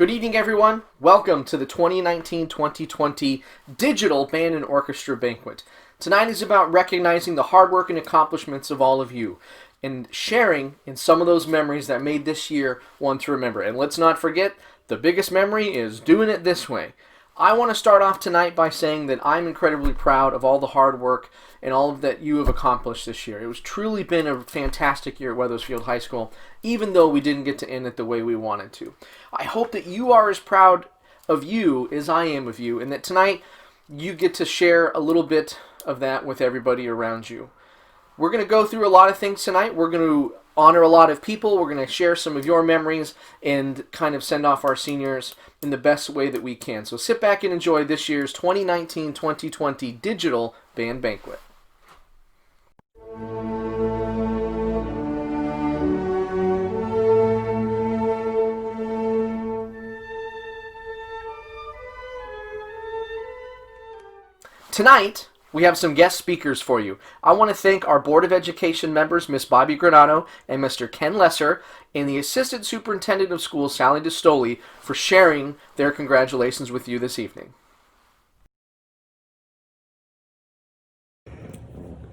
Good evening, everyone. Welcome to the 2019-2020 Digital Band and Orchestra Banquet. Tonight is about recognizing the hard work and accomplishments of all of you and sharing in some of those memories that made this year one to remember. And let's not forget, the biggest memory is doing it this way. I want to start off tonight by saying that I'm incredibly proud of all the hard work and all of that you have accomplished this year. It was truly been a fantastic year at Weathersfield High School, even though we didn't get to end it the way we wanted to. I hope that you are as proud of you as I am of you, and that tonight you get to share a little bit of that with everybody around you. We're going to go through a lot of things tonight. We're going to honor a lot of people. We're going to share some of your memories and kind of send off our seniors in the best way that we can. So sit back and enjoy this year's 2019-2020 Digital Band Banquet. Tonight, we have some guest speakers for you. I want to thank our Board of Education members, Miss Bobby Granado and Mr. Ken Lesser, and the Assistant Superintendent of Schools, Sally DeStoli, for sharing their congratulations with you this evening.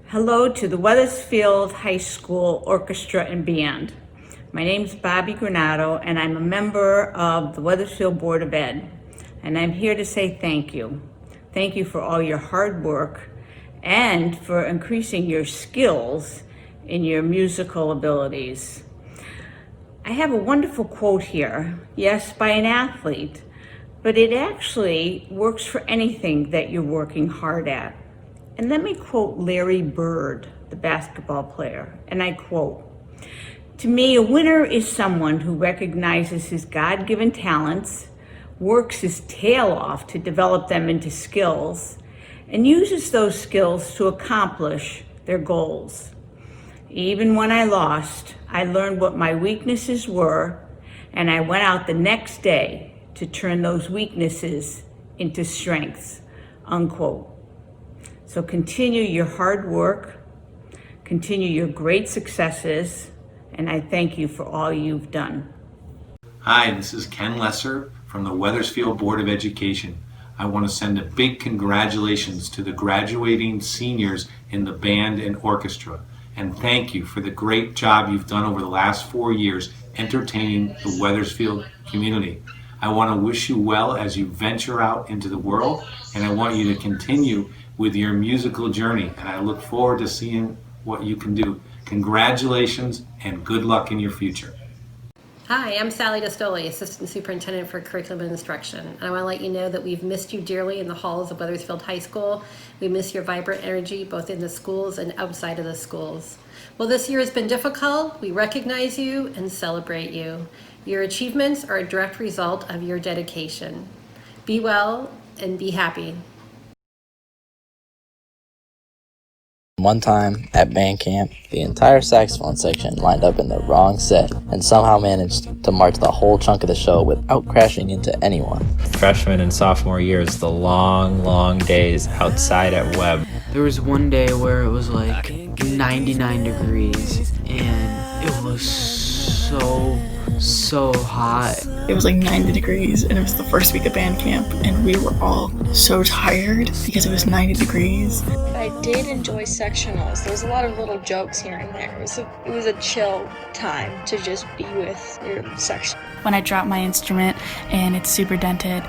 Hello to the Wethersfield High School Orchestra and Band. My name is Bobby Granado, and I'm a member of the Wethersfield Board of Ed, and I'm here to say thank you. Thank you for all your hard work and for increasing your skills in your musical abilities. I have a wonderful quote here, yes, by an athlete, but it actually works for anything that you're working hard at. And let me quote Larry Bird, the basketball player, and I quote, "To me, a winner is someone who recognizes his God-given talents, works his tail off to develop them into skills, and uses those skills to accomplish their goals. Even when I lost, I learned what my weaknesses were, and I went out the next day to turn those weaknesses into strengths," unquote. So continue your hard work, continue your great successes, and I thank you for all you've done. Hi, this is Ken Lesser from the Wethersfield Board of Education. I want to send a big congratulations to the graduating seniors in the band and orchestra, and thank you for the great job you've done over the last 4 years entertaining the Wethersfield community. I want to wish you well as you venture out into the world, and I want you to continue with your musical journey, and I look forward to seeing what you can do. Congratulations and good luck in your future. Hi, I'm Sally DeStoli, Assistant Superintendent for Curriculum and Instruction. And I want to let you know that we've missed you dearly in the halls of Wethersfield High School. We miss your vibrant energy both in the schools and outside of the schools. Well, this year has been difficult. We recognize you and celebrate you. Your achievements are a direct result of your dedication. Be well and be happy. One time at band camp, the entire saxophone section lined up in the wrong set and somehow managed to march the whole chunk of the show without crashing into anyone. Freshman and sophomore years, the long days outside at Webb. There was one day where it was like 99 degrees and it was so hot. It was like 90 degrees and it was the first week of band camp and we were all so tired because it was 90 degrees. I did enjoy sectionals. There was a lot of little jokes here and there. It was a chill time to just be with your section. When I drop my instrument and it's super dented.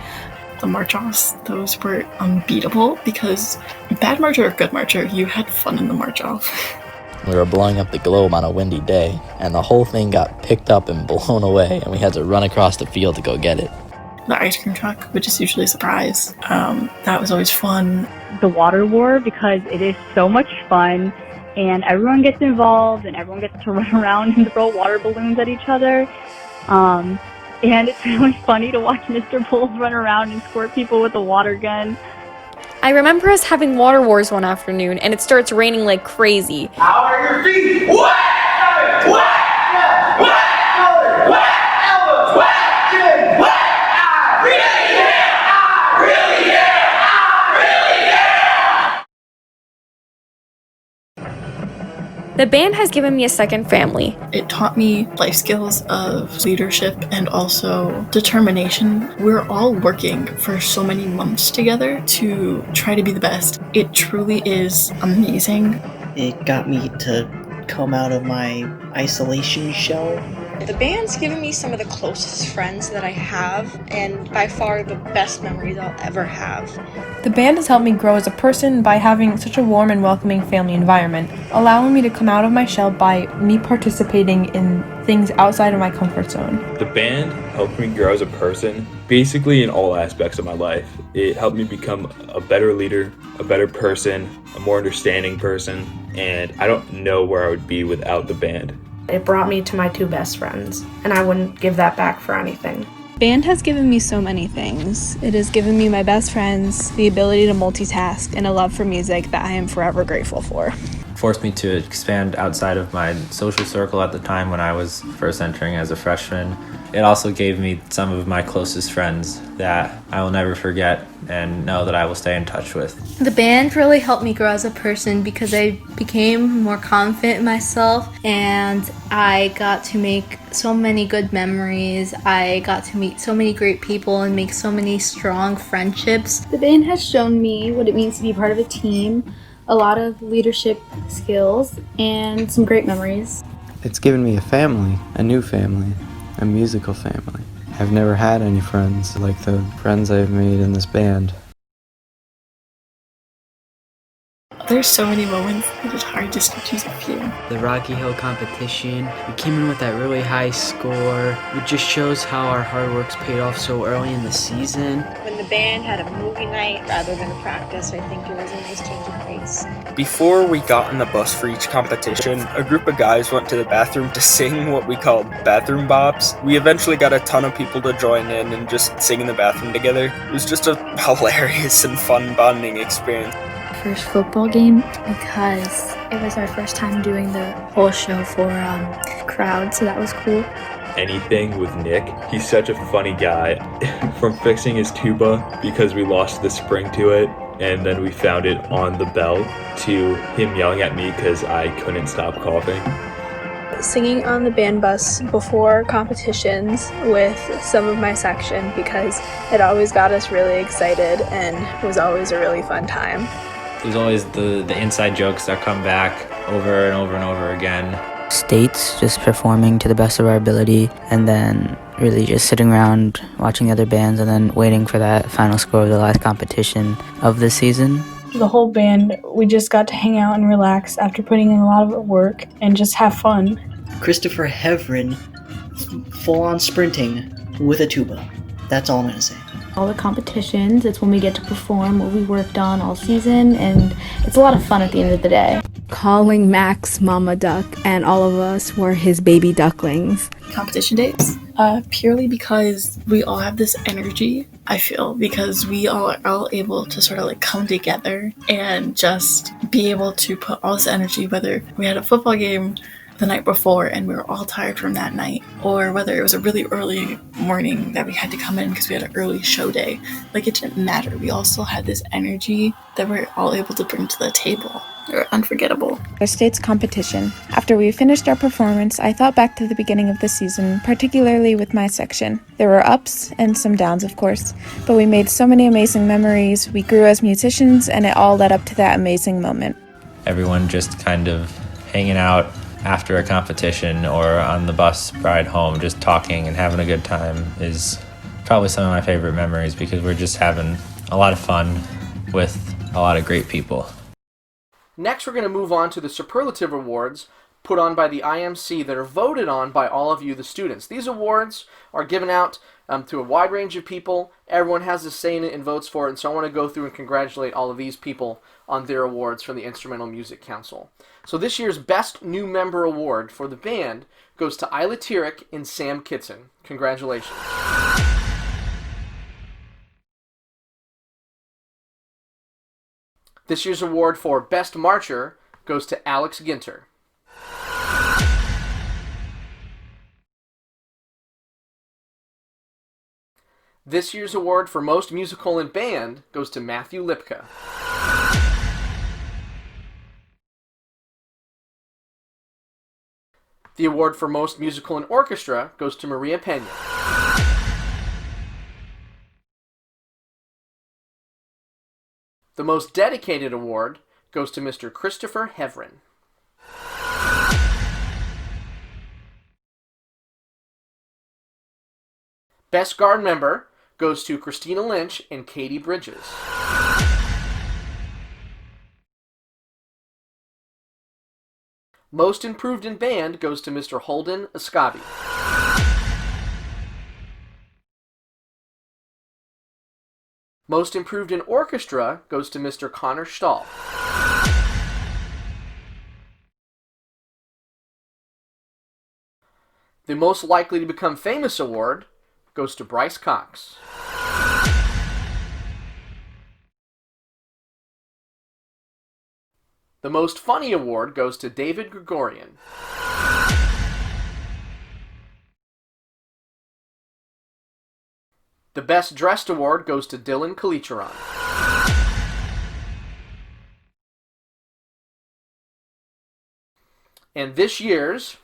The march-offs, those were unbeatable because bad marcher or good marcher, you had fun in the march-off. We were blowing up the globe on a windy day, and the whole thing got picked up and blown away, and we had to run across the field to go get it. The ice cream truck, which is usually a surprise, that was always fun. The water war, because it is so much fun, and everyone gets involved, and everyone gets to run around and throw water balloons at each other. And it's really funny to watch Mr. Bulls run around and squirt people with a water gun. I remember us having water wars one afternoon, and it starts raining like crazy. How are your feet? Wet! The band has given me a second family. It taught me life skills of leadership and also determination. We're all working for so many months together to try to be the best. It truly is amazing. It got me to come out of my isolation shell. The band's given me some of the closest friends that I have, and by far the best memories I'll ever have. The band has helped me grow as a person by having such a warm and welcoming family environment, allowing me to come out of my shell by me participating in things outside of my comfort zone. The band helped me grow as a person, basically in all aspects of my life. It helped me become a better leader, a better person, a more understanding person, and I don't know where I would be without the band. It brought me to my two best friends, and I wouldn't give that back for anything. Band has given me so many things. It has given me my best friends, the ability to multitask, and a love for music that I am forever grateful for. Forced me to expand outside of my social circle at the time when I was first entering as a freshman. It also gave me some of my closest friends that I will never forget and know that I will stay in touch with. The band really helped me grow as a person because I became more confident in myself and I got to make so many good memories. I got to meet so many great people and make so many strong friendships. The band has shown me what it means to be part of a team, a lot of leadership skills, and some great memories. It's given me a family, a new family, a musical family. I've never had any friends like the friends I've made in this band. There's so many moments that it's hard just to choose a few. The Rocky Hill competition, we came in with that really high score. It just shows how our hard work's paid off so early in the season. When the band had a movie night rather than a practice, I think it was a nice change of pace. Before we got on the bus for each competition, a group of guys went to the bathroom to sing what we called bathroom bops. We eventually got a ton of people to join in and just sing in the bathroom together. It was just a hilarious and fun bonding experience. First football game because it was our first time doing the whole show for crowd, so that was cool. Anything with Nick. He's such a funny guy. From fixing his tuba because we lost the spring to it and then we found it on the bell to him yelling at me because I couldn't stop coughing. Singing on the band bus before competitions with some of my section because it always got us really excited and was always a really fun time. There's always the inside jokes that come back over and over and over again. States, just performing to the best of our ability, and then really just sitting around watching the other bands and then waiting for that final score of the last competition of the season. The whole band, we just got to hang out and relax after putting in a lot of work and just have fun. Christopher Hevrin, full-on sprinting with a tuba. That's all I'm going to say. All the competitions, it's when we get to perform what we worked on all season, and it's a lot of fun at the end of the day. Calling Max Mama Duck, and all of us were his baby ducklings. Competition days, purely because we all have this energy, I feel, because we all are all able to sort of like come together and just be able to put all this energy, whether we had a football game the night before and we were all tired from that night, or whether it was a really early morning that we had to come in because we had an early show day. Like, it didn't matter. We all still had this energy that we're all able to bring to the table. They're unforgettable. Our state's competition. After we finished our performance, I thought back to the beginning of the season, particularly with my section. There were ups and some downs, of course, but we made so many amazing memories, we grew as musicians, and it all led up to that amazing moment. Everyone just kind of hanging out after a competition or on the bus ride home, just talking and having a good time is probably some of my favorite memories because we're just having a lot of fun with a lot of great people. Next, we're going to move on to the superlative awards put on by the IMC that are voted on by all of you, the students. These awards are given out to a wide range of people. Everyone has a say in it and votes for it, and so I want to go through and congratulate all of these people on their awards from the Instrumental Music Council. So this year's Best New Member Award for the band goes to Isla Tirick and Sam Kitson. Congratulations. This year's award for Best Marcher goes to Alex Ginter. This year's award for Most Musical in Band goes to Matthew Lipka. The award for Most Musical in Orchestra goes to Maria Pena. The Most Dedicated award goes to Mr. Christopher Hevrin. Best Guard Member goes to Christina Lynch and Katie Bridges. Most Improved in Band goes to Mr. Holden Ascabi. Most Improved in Orchestra goes to Mr. Connor Stahl. The most likely to become famous award goes to Bryce Cox. The most funny award goes to David Gregorian. The best dressed award goes to Dylan Kalicharan. And this year's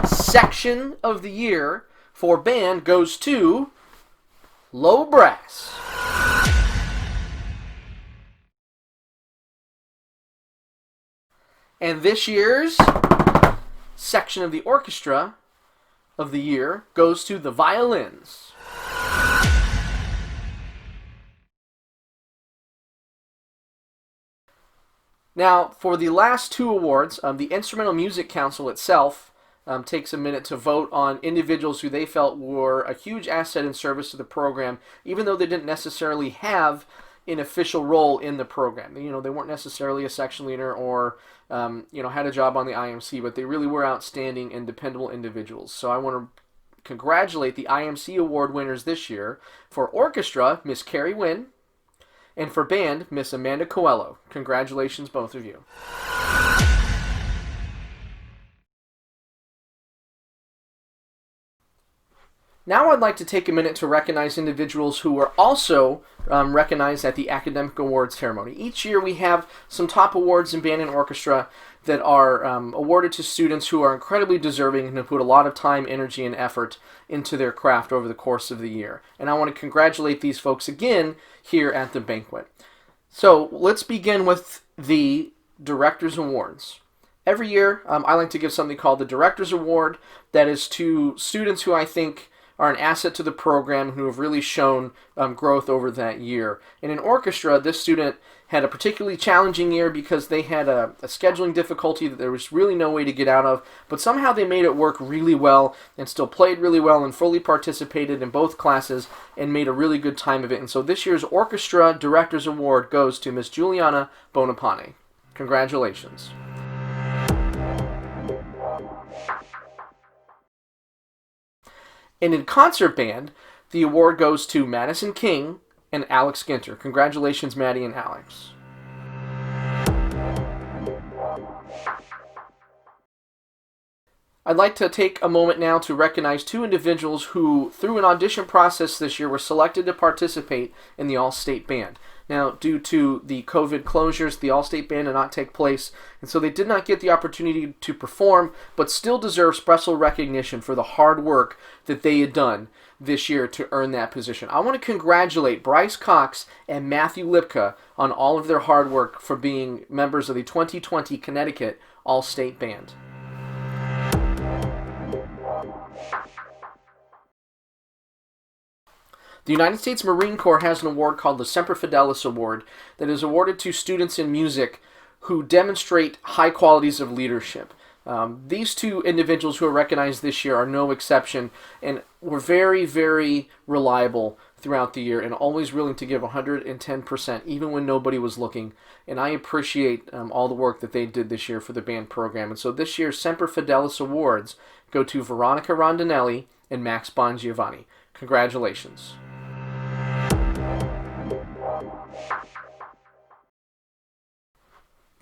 section of the year for band goes to Low Brass. And this year's section of the orchestra of the year goes to the violins. Now, for the last two awards, the Instrumental Music Council itself takes a minute to vote on individuals who they felt were a huge asset and service to the program, even though they didn't necessarily have an official role in the program. You know, they weren't necessarily a section leader or had a job on the IMC, but they really were outstanding and dependable individuals. So I want to congratulate the IMC award winners this year. For orchestra, Miss Carrie Wynn, and for band, Miss Amanda Coelho. Congratulations, both of you. Now I'd like to take a minute to recognize individuals who were also recognized at the Academic Awards ceremony. Each year we have some top awards in band and orchestra that are awarded to students who are incredibly deserving and have put a lot of time, energy, and effort into their craft over the course of the year. And I want to congratulate these folks again here at the banquet. So let's begin with the Directors Awards. Every year I like to give something called the Directors Award that is to students who I think are an asset to the program, who have really shown growth over that year. And in orchestra, this student had a particularly challenging year because they had a scheduling difficulty that there was really no way to get out of, but somehow they made it work really well and still played really well and fully participated in both classes and made a really good time of it. And so this year's Orchestra Directors Award goes to Miss Juliana Bonapane. Congratulations. And in concert band, the award goes to Madison King and Alex Ginter. Congratulations, Maddie and Alex. I'd like to take a moment now to recognize two individuals who, through an audition process this year, were selected to participate in the All-State Band. Now, due to the COVID closures, the All-State Band did not take place, and so they did not get the opportunity to perform, but still deserve special recognition for the hard work that they had done this year to earn that position. I want to congratulate Bryce Cox and Matthew Lipka on all of their hard work for being members of the 2020 Connecticut All-State Band. The United States Marine Corps has an award called the Semper Fidelis Award that is awarded to students in music who demonstrate high qualities of leadership. These two individuals who are recognized this year are no exception and were very, very reliable throughout the year and always willing to give 110% even when nobody was looking. And I appreciate all the work that they did this year for the band program. And so this year's Semper Fidelis Awards go to Veronica Rondinelli and Max Bongiovanni. Congratulations.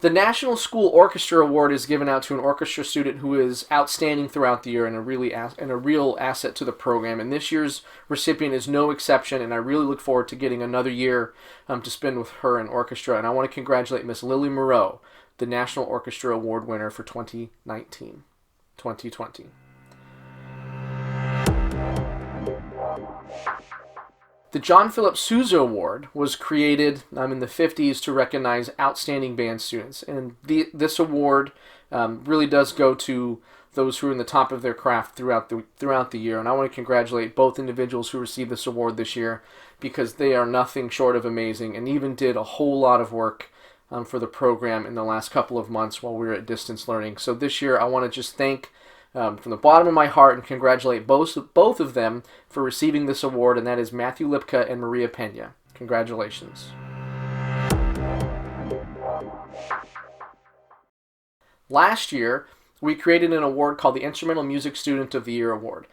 The National School Orchestra Award is given out to an orchestra student who is outstanding throughout the year and a real asset to the program. And this year's recipient is no exception, and I really look forward to getting another year to spend with her in orchestra. And I want to congratulate Miss Lily Moreau, the National Orchestra Award winner for 2019-2020. The John Philip Sousa Award was created in the 50s to recognize outstanding band students. And this award really does go to those who are in the top of their craft throughout the year. And I want to congratulate both individuals who received this award this year because they are nothing short of amazing and even did a whole lot of work for the program in the last couple of months while we were at distance learning. So this year I want to just thank from the bottom of my heart and congratulate both of them for receiving this award, and that is Matthew Lipka and Maria Pena. Congratulations. Last year, we created an award called the Instrumental Music Student of the Year Award.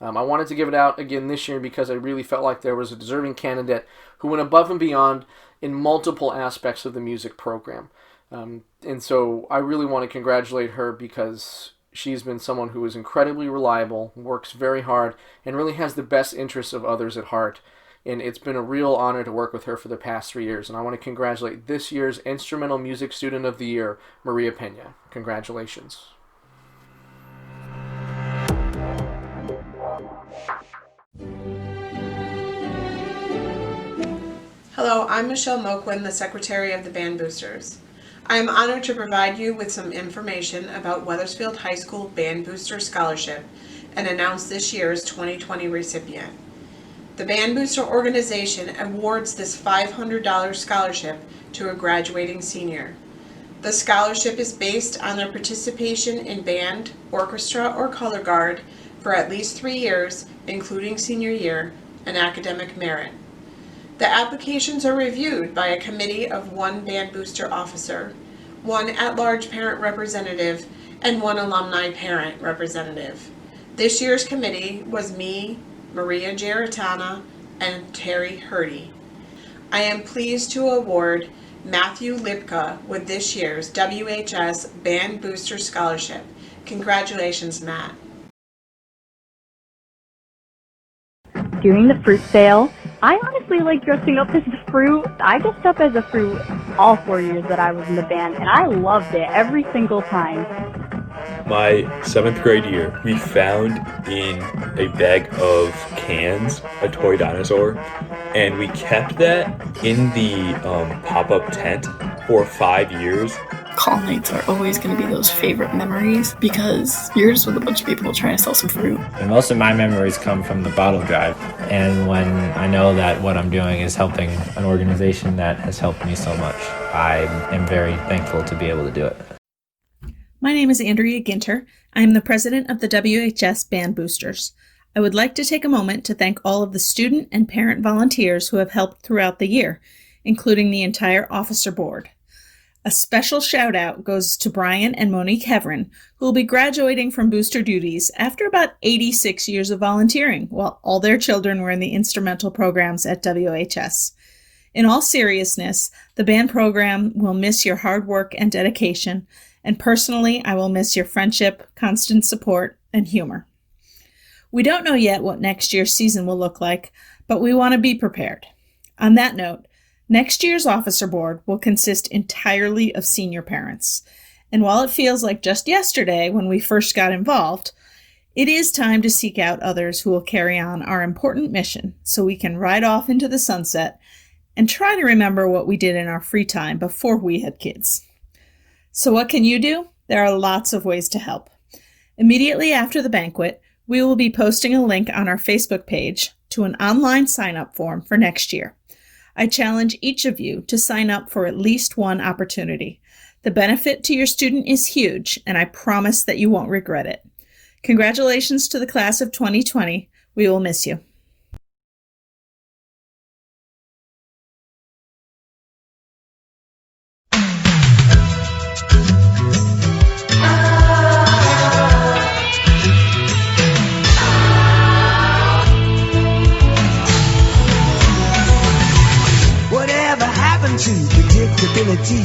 I wanted to give it out again this year because I really felt like there was a deserving candidate who went above and beyond in multiple aspects of the music program. And so I really want to congratulate her because she's been someone who is incredibly reliable, works very hard, and really has the best interests of others at heart. And it's been a real honor to work with her for the past 3 years. And I want to congratulate this year's Instrumental Music Student of the Year, Maria Pena. Congratulations. Hello, I'm Michelle Moquin, the Secretary of the Band Boosters. I am honored to provide you with some information about Wethersfield High School Band Booster Scholarship and announce this year's 2020 recipient. The Band Booster organization awards this $500 scholarship to a graduating senior. The scholarship is based on their participation in band, orchestra, or color guard for at least 3 years, including senior year, and academic merit. The applications are reviewed by a committee of 1 Band Booster officer, 1 at-large parent representative, and 1 alumni parent representative. This year's committee was me, Maria Geritana, and Terry Hurdy. I am pleased to award Matthew Lipka with this year's WHS Band Booster Scholarship. Congratulations, Matt. Doing the fruit sale. I honestly like dressing up as the fruit. I dressed up as a fruit all 4 years that I was in the band, and I loved it every single time. My 7th grade year, we found in a bag of cans a toy dinosaur, and we kept that in the pop-up tent for 5 years. Call nights are always going to be those favorite memories because you're just with a bunch of people trying to sell some fruit. And most of my memories come from the bottle drive. And when I know that what I'm doing is helping an organization that has helped me so much, I am very thankful to be able to do it. My name is Andrea Ginter. I am the president of the WHS Band Boosters. I would like to take a moment to thank all of the student and parent volunteers who have helped throughout the year, including the entire officer board. A special shout out goes to Brian and Monique Heverin, who will be graduating from booster duties after about 86 years of volunteering, while all their children were in the instrumental programs at WHS. In all seriousness, the band program will miss your hard work and dedication, and personally, I will miss your friendship, constant support, and humor. We don't know yet what next year's season will look like, but we want to be prepared. On that note, next year's officer board will consist entirely of senior parents. And while it feels like just yesterday when we first got involved, it is time to seek out others who will carry on our important mission so we can ride off into the sunset and try to remember what we did in our free time before we had kids. So what can you do? There are lots of ways to help. Immediately after the banquet, we will be posting a link on our Facebook page to an online sign-up form for next year. I challenge each of you to sign up for at least one opportunity. The benefit to your student is huge, and I promise that you won't regret it. Congratulations to the class of 2020. We will miss you. To predictability,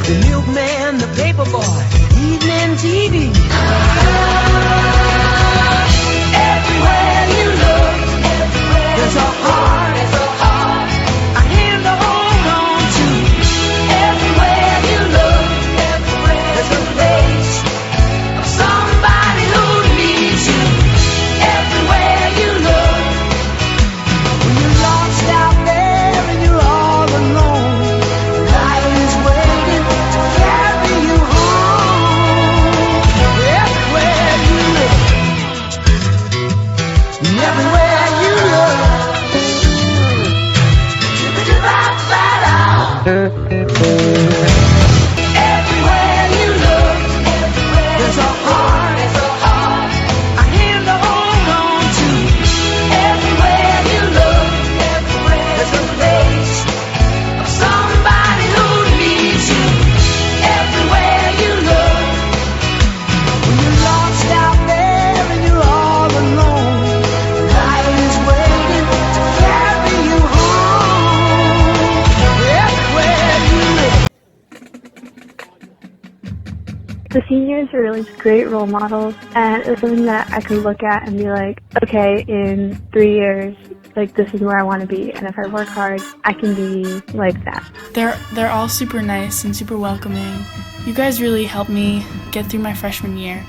the milkman, the paper boy, evening TV. Everywhere you look, there's a heart, a hand to hold on to. Everywhere you look, there's a face of somebody who needs you. Everywhere you look, when you're lost out there and you're all alone. seniors are really just great role models, and it's something that I can look at and be like, okay, in 3 years, like, this is where I want to be, and if I work hard, I can be like that. They're all super nice and super welcoming. You guys really helped me get through my freshman year.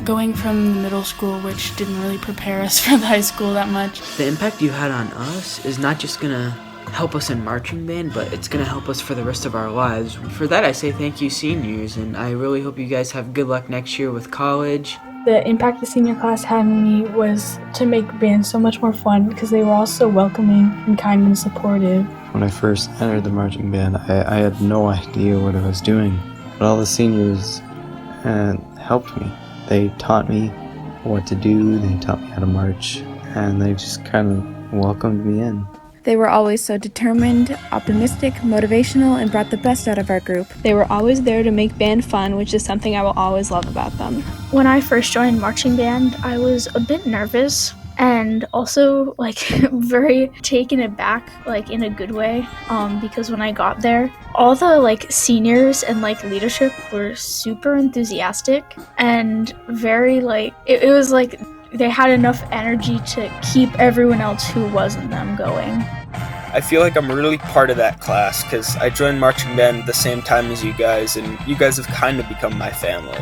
Going from the middle school, which didn't really prepare us for the high school that much. The impact you had on us is not just gonna help us in marching band, but it's gonna help us for the rest of our lives. For that, I say thank you, seniors, and I really hope you guys have good luck next year with college. The impact the senior class had on me was to make band so much more fun because they were all so welcoming and kind and supportive. When I first entered the marching band, I had no idea what I was doing, but all the seniors helped me. They taught me what to do, they taught me how to march, and they just kind of welcomed me in. They were always so determined, optimistic, motivational, and brought the best out of our group. They were always there to make band fun, which is something I will always love about them. When I first joined marching band, I was a bit nervous and also very taken aback, in a good way, because when I got there, all the seniors and leadership were super enthusiastic and very it was they had enough energy to keep everyone else who wasn't them going. I feel like I'm really part of that class because I joined marching band at the same time as you guys, and you guys have kind of become my family.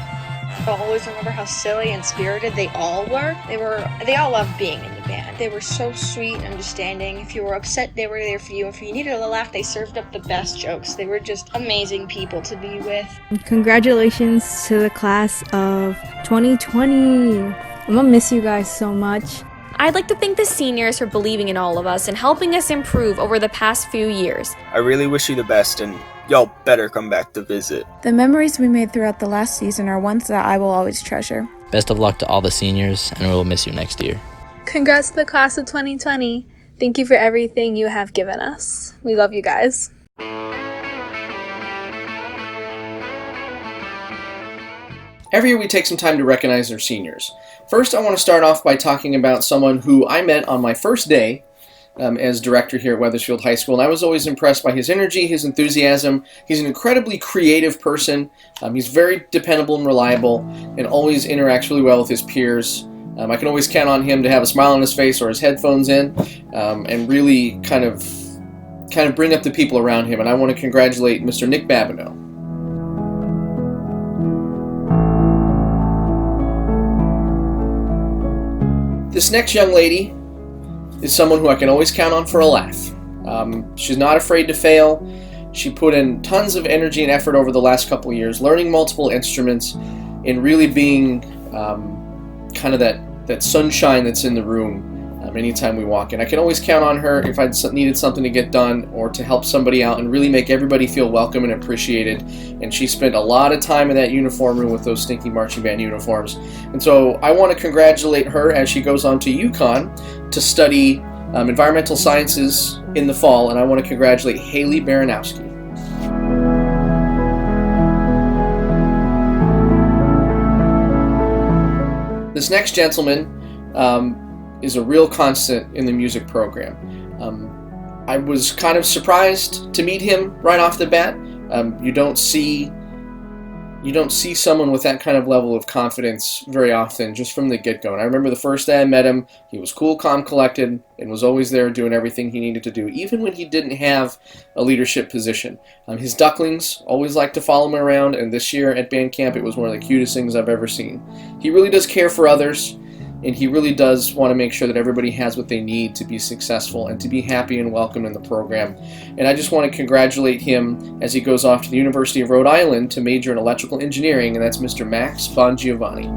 I'll always remember how silly and spirited they all were. They all loved being in the band. They were so sweet and understanding. If you were upset, they were there for you. If you needed a laugh, they served up the best jokes. They were just amazing people to be with. Congratulations to the class of 2020. I'm gonna miss you guys so much. I'd like to thank the seniors for believing in all of us and helping us improve over the past few years. I really wish you the best, and y'all better come back to visit. The memories we made throughout the last season are ones that I will always treasure. Best of luck to all the seniors, and we'll miss you next year. Congrats to the class of 2020. Thank you for everything you have given us. We love you guys. Every year we take some time to recognize our seniors. First, I want to start off by talking about someone who I met on my first day as director here at Wethersfield High School, and I was always impressed by his energy, his enthusiasm. He's an incredibly creative person. He's very dependable and reliable, and always interacts really well with his peers. I can always count on him to have a smile on his face or his headphones in, and really kind of bring up the people around him. And I want to congratulate Mr. Nick Babineau. This next young lady is someone who I can always count on for a laugh. She's not afraid to fail. She put in tons of energy and effort over the last couple of years, learning multiple instruments and really being kind of that sunshine that's in the room anytime we walk in. I can always count on her if I needed something to get done or to help somebody out and really make everybody feel welcome and appreciated. And she spent a lot of time in that uniform room with those stinky marching band uniforms. And so I want to congratulate her as she goes on to UConn to study environmental sciences in the fall. And I want to congratulate Haley Baranowski. This next gentleman is a real constant in the music program. I was kind of surprised to meet him right off the bat. You don't see someone with that kind of level of confidence very often just from the get-go. And I remember the first day I met him, he was cool, calm, collected, and was always there doing everything he needed to do, even when he didn't have a leadership position. His ducklings always liked to follow him around, and this year at band camp, it was one of the cutest things I've ever seen. He really does care for others, and he really does want to make sure that everybody has what they need to be successful and to be happy and welcome in the program. And I just want to congratulate him as he goes off to the University of Rhode Island to major in electrical engineering, and that's Mr. Max Bongiovanni.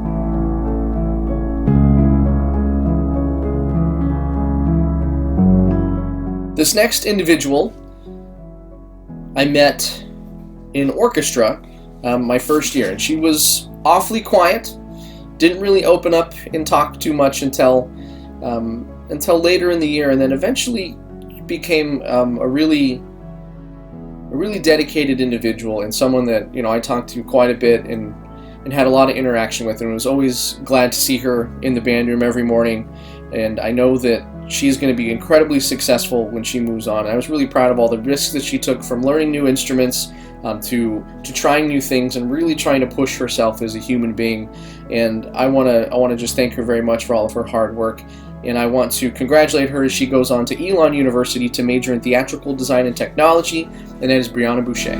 This next individual I met in orchestra my first year, and she was awfully quiet. Didn't really open up and talk too much until later in the year, and then eventually became a really dedicated individual and someone that I talked to quite a bit and had a lot of interaction with, and was always glad to see her in the band room every morning. And I know that she's going to be incredibly successful when she moves on. I was really proud of all the risks that she took from learning new instruments to trying new things and really trying to push herself as a human being. And I want to just thank her very much for all of her hard work. And I want to congratulate her as she goes on to Elon University to major in theatrical design and technology, and that is Brianna Boucher.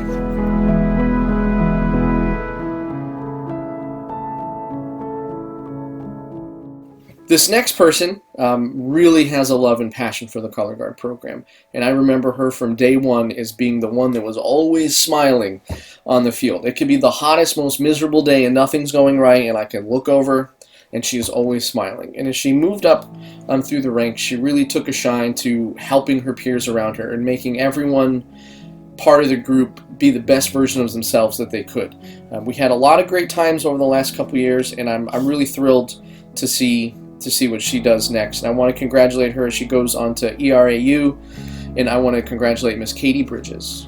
This next person really has a love and passion for the color guard program, and I remember her from day one as being the one that was always smiling on the field. It could be the hottest, most miserable day and nothing's going right, and I can look over and she is always smiling. And as she moved up through the ranks, she really took a shine to helping her peers around her and making everyone part of the group be the best version of themselves that they could. We had a lot of great times over the last couple years, and I'm really thrilled to see what she does next. And I want to congratulate her as she goes on to ERAU, and I want to congratulate Miss Katie Bridges.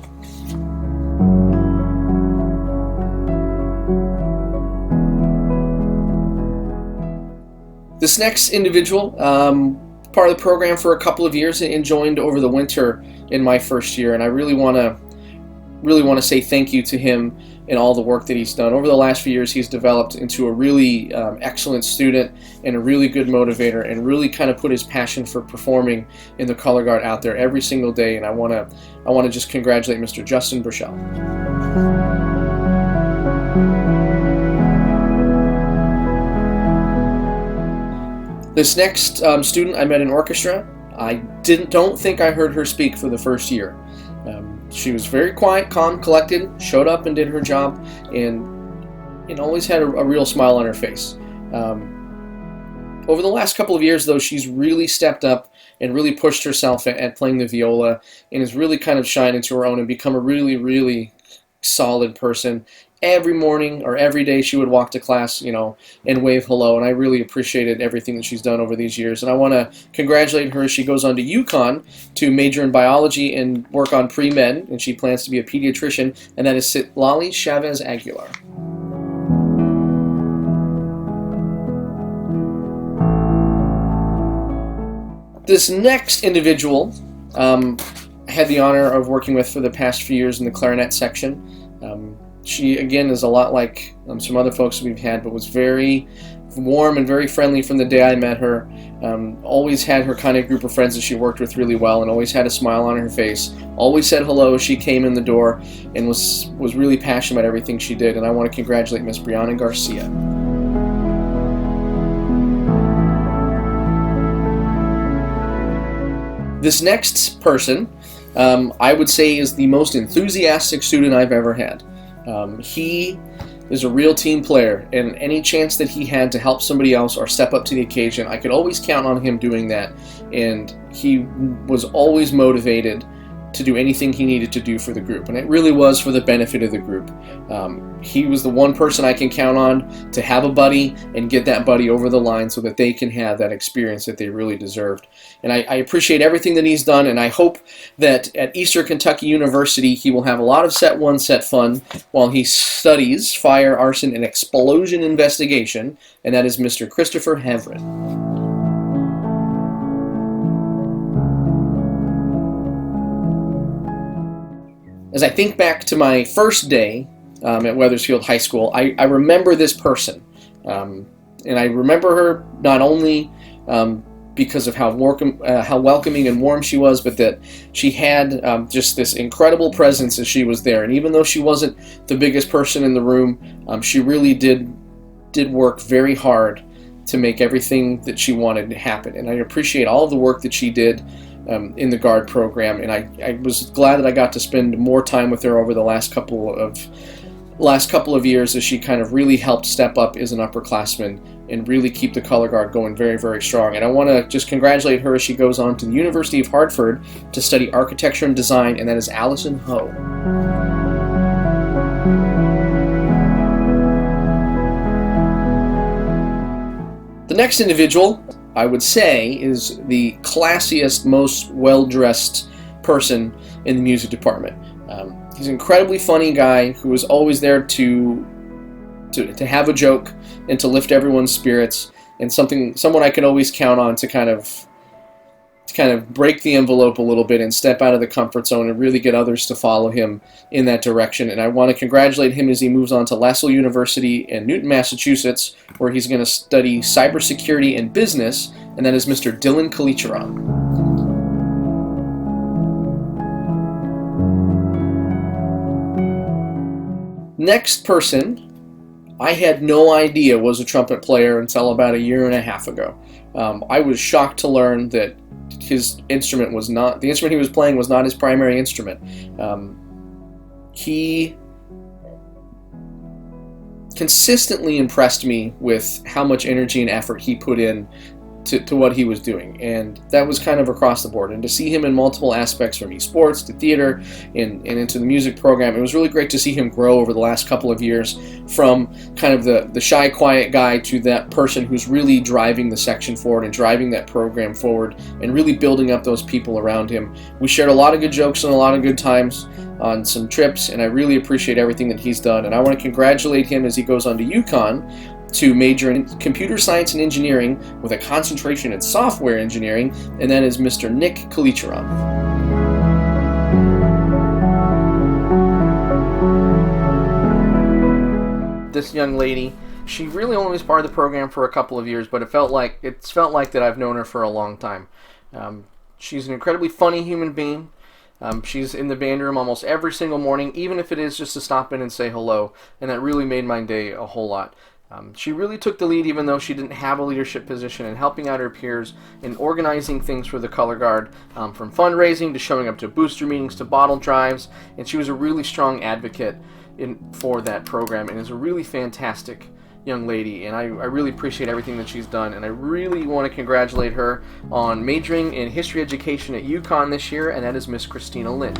This next individual, part of the program for a couple of years and joined over the winter in my first year, and I really want to say thank you to him and all the work that he's done. Over the last few years, he's developed into a really excellent student and a really good motivator, and really kind of put his passion for performing in the color guard out there every single day. And I want to just congratulate Mr. Justin Burchell. This next student I met in orchestra. I don't think I heard her speak for the first year. She was very quiet, calm, collected, showed up and did her job, and always had a real smile on her face. Over the last couple of years, though, she's really stepped up and really pushed herself at playing the viola, and has really kind of shined into her own and become a really, really solid person. Every morning or every day she would walk to class, and wave hello, and I really appreciated everything that she's done over these years. And I want to congratulate her as she goes on to UConn to major in biology and work on pre-med, and she plans to be a pediatrician, and that is Citlali Chavez Aguilar. This next individual I had the honor of working with for the past few years in the clarinet section. She, again, is a lot like some other folks we've had, but was very warm and very friendly from the day I met her. Always had her kind of group of friends that she worked with really well, and always had a smile on her face. Always said hello as she came in the door, and was really passionate about everything she did. And I want to congratulate Miss Brianna Garcia. This next person, I would say, is the most enthusiastic student I've ever had. He is a real team player, and any chance that he had to help somebody else or step up to the occasion, I could always count on him doing that. And he was always motivated to do anything he needed to do for the group, and it really was for the benefit of the group. He was the one person I can count on to have a buddy and get that buddy over the line so that they can have that experience that they really deserved. And I appreciate everything that he's done, and I hope that at Eastern Kentucky University he will have a lot of Set 1 Set fun while he studies fire, arson, and explosion investigation, and that is Mr. Christopher Hevrin. As I think back to my first day at Wethersfield High School, I remember this person. And I remember her not only because of how welcoming and warm she was, but that she had just this incredible presence as she was there. And even though she wasn't the biggest person in the room, she really did work very hard to make everything that she wanted to happen. And I appreciate all of the work that she did in the guard program, and I was glad that I got to spend more time with her over the last couple of years as she kind of really helped step up as an upperclassman and really keep the color guard going very, very strong. And I want to just congratulate her as she goes on to the University of Hartford to study architecture and design, and that is Allison Ho. The next individual, I would say, is the classiest, most well-dressed person in the music department. He's an incredibly funny guy who is always there to have a joke and to lift everyone's spirits, and someone I can always count on to kind of kind of break the envelope a little bit and step out of the comfort zone and really get others to follow him in that direction. And I want to congratulate him as he moves on to LaSalle University in Newton, Massachusetts, where he's going to study cybersecurity and business, and that is Mr. Dylan Kalicharan. Next person, I had no idea was a trumpet player until about a year and a half ago. I was shocked to learn that his instrument was not, the instrument he was playing was not his primary instrument. He consistently impressed me with how much energy and effort he put in to what he was doing, and that was kind of across the board. And to see him in multiple aspects, from esports to theater and into the music program, it was really great to see him grow over the last couple of years from kind of the shy, quiet guy to that person who's really driving the section forward and driving that program forward and really building up those people around him. We shared a lot of good jokes and a lot of good times on some trips, and I really appreciate everything that he's done. And I want to congratulate him as he goes on to UConn to major in computer science and engineering with a concentration in software engineering, and that is Mr. Nick Kalicharan. This young lady, she really only was part of the program for a couple of years, but it's felt like that I've known her for a long time. She's an incredibly funny human being. She's in the band room almost every single morning, even if it is just to stop in and say hello, and that really made my day a whole lot. She really took the lead, even though she didn't have a leadership position, in helping out her peers in organizing things for the Color Guard, from fundraising to showing up to booster meetings to bottle drives, and she was a really strong advocate for that program, and is a really fantastic young lady, and I really appreciate everything that she's done, and I really want to congratulate her on majoring in history education at UConn this year, and that is Miss Christina Lynch.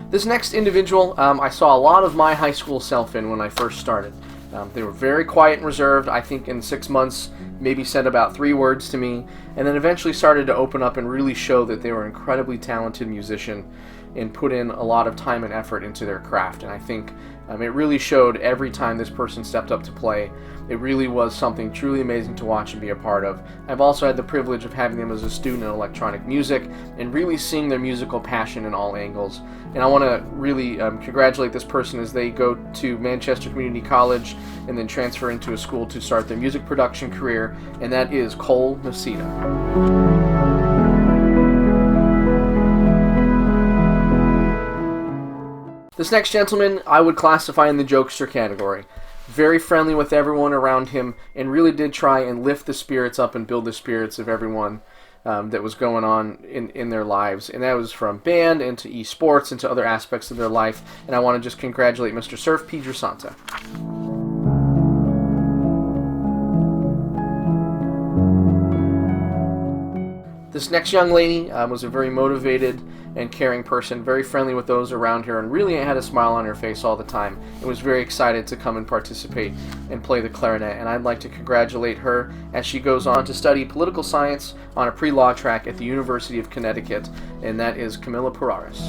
This next individual, I saw a lot of my high school self in when I first started. They were very quiet and reserved. I think in 6 months, maybe said about 3 words to me, and then eventually started to open up and really show that they were an incredibly talented musician and put in a lot of time and effort into their craft. And I think it really showed every time this person stepped up to play. It really was something truly amazing to watch and be a part of. I've also had the privilege of having them as a student in electronic music and really seeing their musical passion in all angles. And I want to really congratulate this person as they go to Manchester Community College and then transfer into a school to start their music production career, and that is Cole Nocita. This next gentleman I would classify in the jokester category. Very friendly with everyone around him, and really did try and lift the spirits up and build the spirits of everyone that was going on in their lives. And that was from band into esports into other aspects of their life. And I want to just congratulate Mr. Surf Piedrasanta. This next young lady was a very motivated and caring person, very friendly with those around her, and really had a smile on her face all the time, and was very excited to come and participate and play the clarinet. And I'd like to congratulate her as she goes on to study political science on a pre-law track at the University of Connecticut, and that is Camilla Pararis.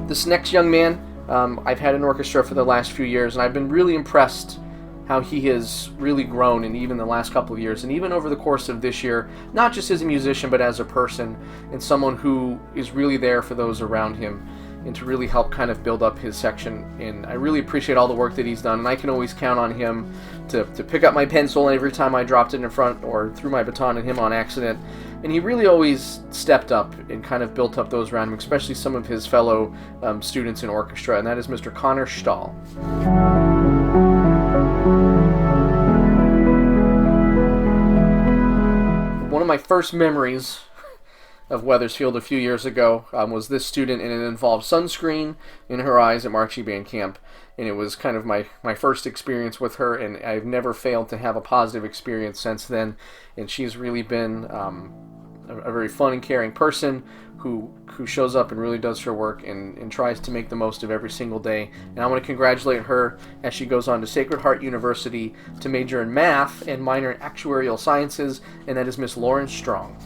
This next young man, I've had an orchestra for the last few years, and I've been really impressed how he has really grown in even the last couple of years, and even over the course of this year, not just as a musician, but as a person, and someone who is really there for those around him, and to really help kind of build up his section. And I really appreciate all the work that he's done, and I can always count on him to pick up my pencil every time I dropped it in front or threw my baton at him on accident. And he really always stepped up and kind of built up those around him, especially some of his fellow students in orchestra, and that is Mr. Connor Stahl. One of my first memories of Wethersfield a few years ago was this student, and it involved sunscreen in her eyes at marching band camp. And it was kind of my first experience with her, and I've never failed to have a positive experience since then. And she's really been a very fun and caring person who shows up and really does her work and tries to make the most of every single day. And I want to congratulate her as she goes on to Sacred Heart University to major in math and minor in actuarial sciences, and that is Miss Lauren Strong.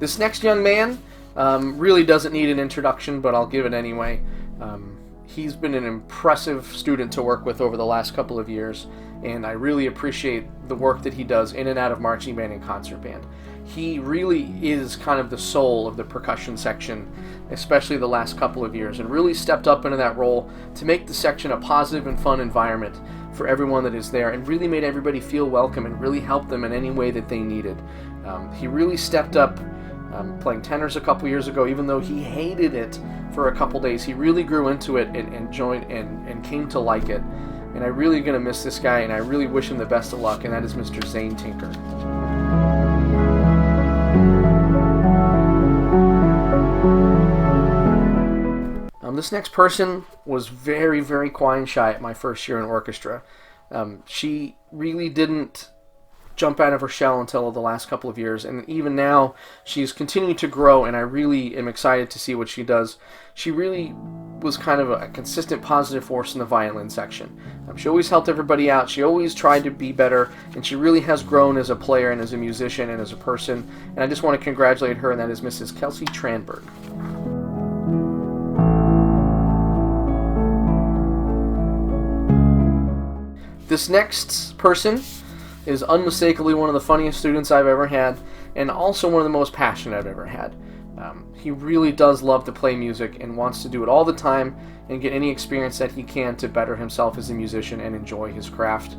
This next young man really doesn't need an introduction, but I'll give it anyway. He's been an impressive student to work with over the last couple of years, and I really appreciate the work that he does in and out of marching band and concert band. He really is kind of the soul of the percussion section, especially the last couple of years, and really stepped up into that role to make the section a positive and fun environment for everyone that is there, and really made everybody feel welcome and really helped them in any way that they needed. He really stepped up playing tenors a couple years ago. Even though he hated it for a couple days, he really grew into it and joined and came to like it. And I'm really going to miss this guy, and I really wish him the best of luck, and that is Mr. Zane Tinker. This next person was very, very quiet and shy at my first year in orchestra. She really didn't jump out of her shell until the last couple of years, and even now she's continuing to grow, and I really am excited to see what she does. She really was kind of a consistent positive force in the violin section. She always helped everybody out, she always tried to be better, and she really has grown as a player and as a musician and as a person, and I just want to congratulate her, and that is Mrs. Kelsey Tranberg. This next person is unmistakably one of the funniest students I've ever had, and also one of the most passionate I've ever had. He really does love to play music and wants to do it all the time and get any experience that he can to better himself as a musician and enjoy his craft.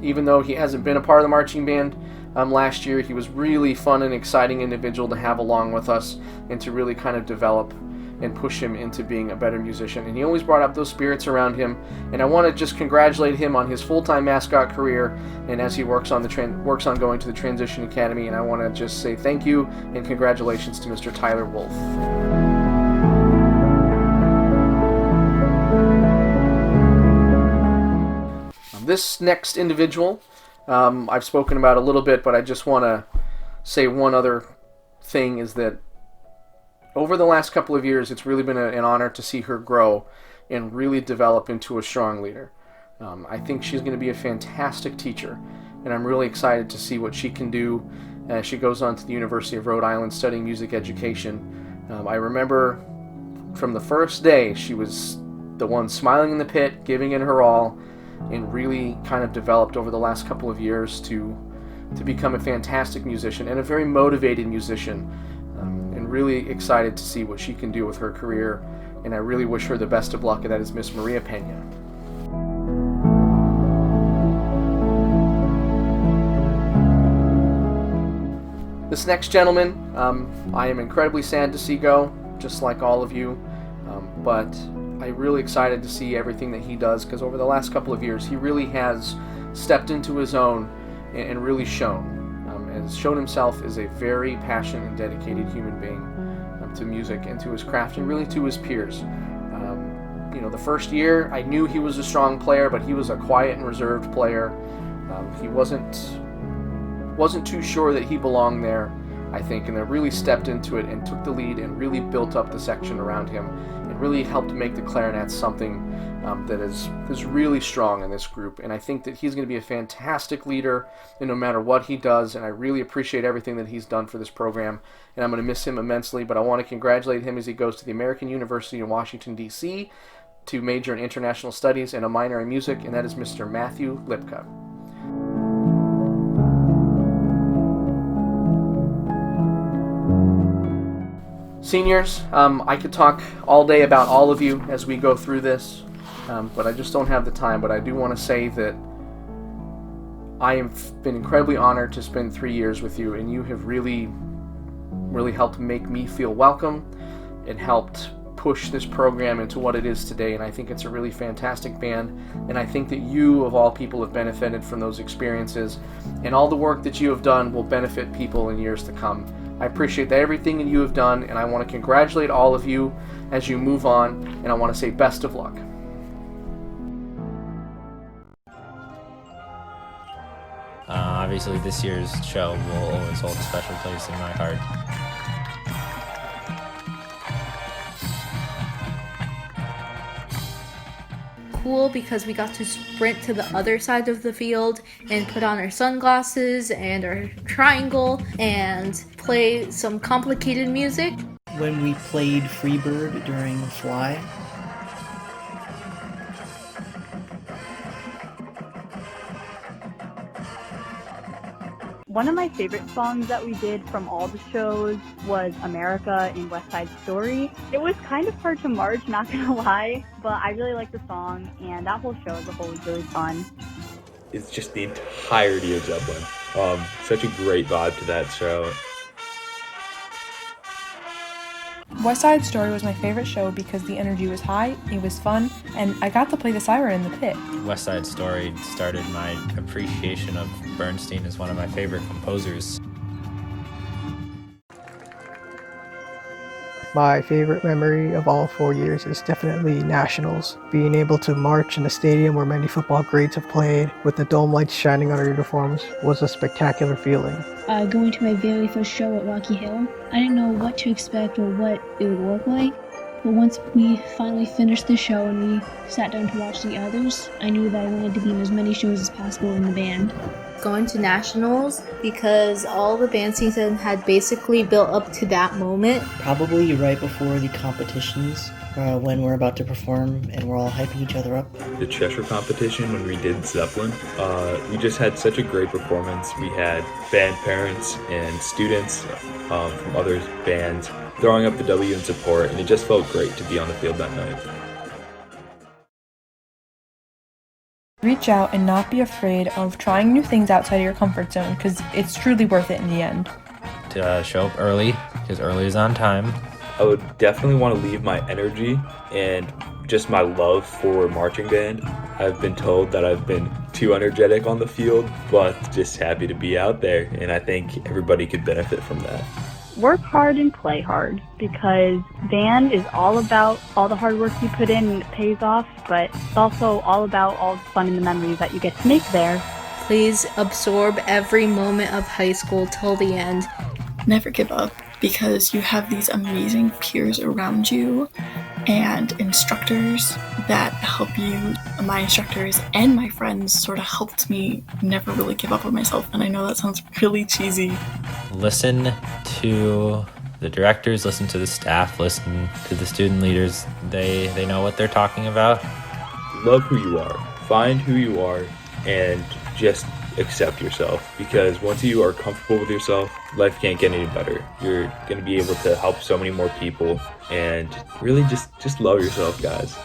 Even though he hasn't been a part of the marching band last year, he was really fun and exciting individual to have along with us and to really kind of develop and push him into being a better musician. And he always brought up those spirits around him, and I want to just congratulate him on his full-time mascot career and as he works on going to the Transition Academy, and I want to just say thank you and congratulations to Mr. Tyler Wolf. This next individual I've spoken about a little bit, but I just want to say one other thing, is that over the last couple of years, it's really been an honor to see her grow and really develop into a strong leader. I think she's going to be a fantastic teacher, and I'm really excited to see what she can do as she goes on to the University of Rhode Island studying music education. I remember from the first day, she was the one smiling in the pit, giving it her all, and really kind of developed over the last couple of years to become a fantastic musician and a very motivated musician. And really excited to see what she can do with her career, and I really wish her the best of luck, and that is Miss Maria Pena. This next gentleman, I am incredibly sad to see go, just like all of you, but I'm really excited to see everything that he does, because over the last couple of years he really has stepped into his own and really shown himself as a very passionate and dedicated human being to music and to his craft and really to his peers. The first year I knew he was a strong player, but he was a quiet and reserved player. He wasn't too sure that he belonged there, I think, and then really stepped into it and took the lead and really built up the section around him and really helped make the clarinets something that is really strong in this group. And I think that he's going to be a fantastic leader, and no matter what he does, and I really appreciate everything that he's done for this program, and I'm going to miss him immensely, but I want to congratulate him as he goes to the American University in Washington, D.C. to major in international studies and a minor in music, and that is Mr. Matthew Lipka. Seniors, I could talk all day about all of you as we go through this, but I just don't have the time. But I do want to say that I have been incredibly honored to spend 3 years with you, and you have really helped make me feel welcome and helped push this program into what it is today. And I think it's a really fantastic band, and I think that you, of all people, have benefited from those experiences, and all the work that you have done will benefit people in years to come. I appreciate everything that you have done, and I want to congratulate all of you as you move on, and I want to say best of luck. Obviously, this year's show will always hold a special place in my heart. cool because we got to sprint to the other side of the field and put on our sunglasses and our triangle and play some complicated music. When we played Freebird during the fly. One of my favorite songs that we did from all the shows was America in West Side Story. It was kind of hard to march, not gonna lie, but I really liked the song, and that whole show as a whole was really fun. It's just the entirety of Zeppelin. Such a great vibe to that show. West Side Story was my favorite show because the energy was high, it was fun, and I got to play the siren in the pit. West Side Story started my appreciation of Bernstein as one of my favorite composers. My favorite memory of all 4 years is definitely Nationals. Being able to march in a stadium where many football greats have played, with the dome lights shining on our uniforms, was a spectacular feeling. Going to my very first show at Rocky Hill, I didn't know what to expect or what it would look like. But once we finally finished the show and we sat down to watch the others, I knew that I wanted to be in as many shows as possible in the band. Going to nationals because all the band season had basically built up to that moment. Probably right before the competitions, when we're about to perform and we're all hyping each other up. The Cheshire competition when we did Zeppelin, we just had such a great performance. We had band parents and students from other bands throwing up the W in support, and it just felt great to be on the field that night. Reach out and not be afraid of trying new things outside of your comfort zone because it's truly worth it in the end. To show up early, because early is on time. I would definitely want to leave my energy and just my love for marching band. I've been told that I've been too energetic on the field, but just happy to be out there, and I think everybody could benefit from that. Work hard and play hard, because band is all about all the hard work you put in and it pays off, but it's also all about all the fun and the memories that you get to make there. Please absorb every moment of high school till the end. Never give up, because you have these amazing peers around you and instructors that help you. My instructors and my friends sort of helped me never really give up on myself, and I know that sounds really cheesy. Listen to the directors, listen to the staff, listen to the student leaders. They know what they're talking about. Love who you are. Find who you are and just accept yourself, because once you are comfortable with yourself, life can't get any better. You're going to be able to help so many more people, and really just love yourself, guys.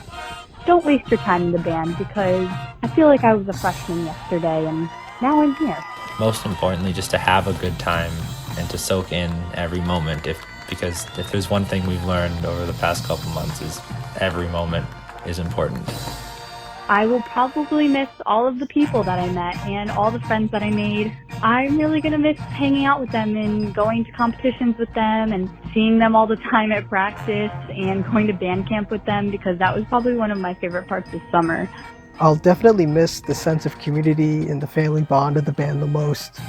Don't waste your time in the band, because I feel like I was a freshman yesterday and now I'm here. Most importantly, just to have a good time and to soak in every moment, because if there's one thing we've learned over the past couple months is every moment is important. I will probably miss all of the people that I met and all the friends that I made. I'm really going to miss hanging out with them and going to competitions with them and seeing them all the time at practice and going to band camp with them, because that was probably one of my favorite parts this summer. I'll definitely miss the sense of community and the family bond of the band the most.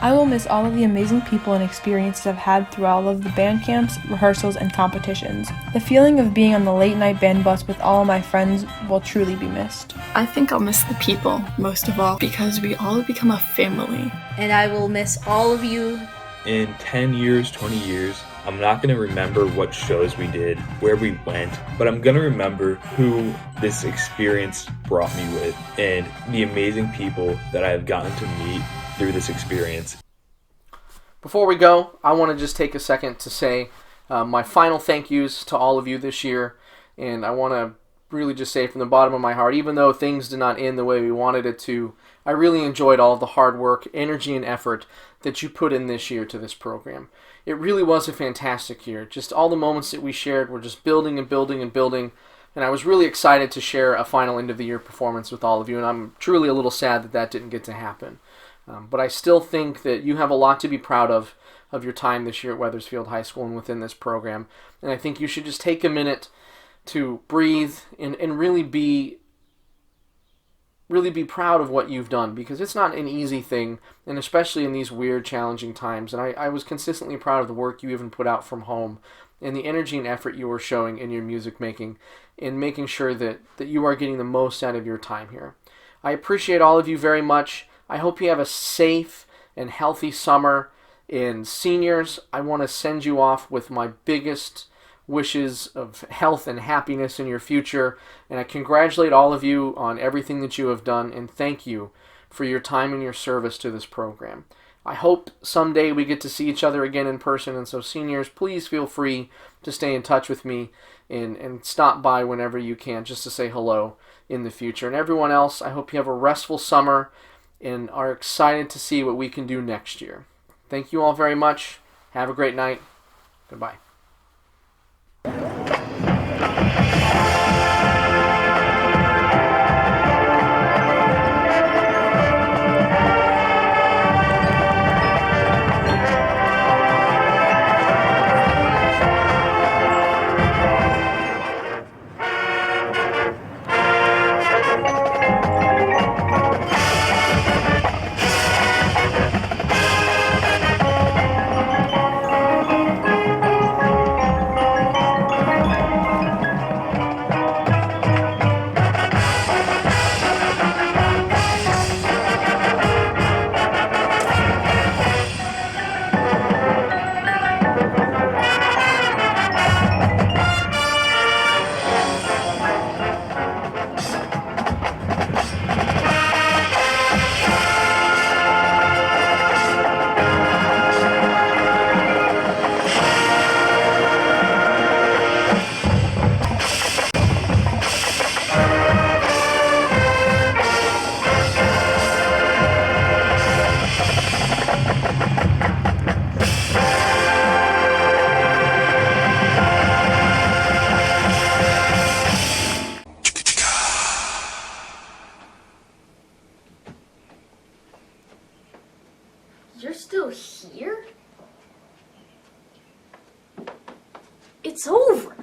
I will miss all of the amazing people and experiences I've had through all of the band camps, rehearsals, and competitions. The feeling of being on the late night band bus with all of my friends will truly be missed. I think I'll miss the people most of all, because we all become a family. And I will miss all of you. In 10 years, 20 years, I'm not going to remember what shows we did, where we went, but I'm going to remember who this experience brought me with and the amazing people that I have gotten to meet through this experience. Before we go, I want to just take a second to say my final thank yous to all of you this year, and I want to really just say from the bottom of my heart, even though things did not end the way we wanted it to, I really enjoyed all of the hard work, energy, and effort that you put in this year to this program. It really was a fantastic year. Just all the moments that we shared were just building and building and building, and I was really excited to share a final end-of-the-year performance with all of you, and I'm truly a little sad that that didn't get to happen. But I still think that you have a lot to be proud of your time this year at Wethersfield High School and within this program. And I think you should just take a minute to breathe and really be proud of what you've done, because it's not an easy thing, and especially in these weird, challenging times. And I was consistently proud of the work you even put out from home and the energy and effort you are showing in your music making, in making sure that you are getting the most out of your time here. I appreciate all of you very much. I hope you have a safe and healthy summer. And seniors, I want to send you off with my biggest wishes of health and happiness in your future. And I congratulate all of you on everything that you have done, and thank you for your time and your service to this program. I hope someday we get to see each other again in person, and so seniors, please feel free to stay in touch with me and stop by whenever you can just to say hello in the future. And everyone else, I hope you have a restful summer and are excited to see what we can do next year. Thank you all very much. Have a great night. Goodbye. You're still here? It's over.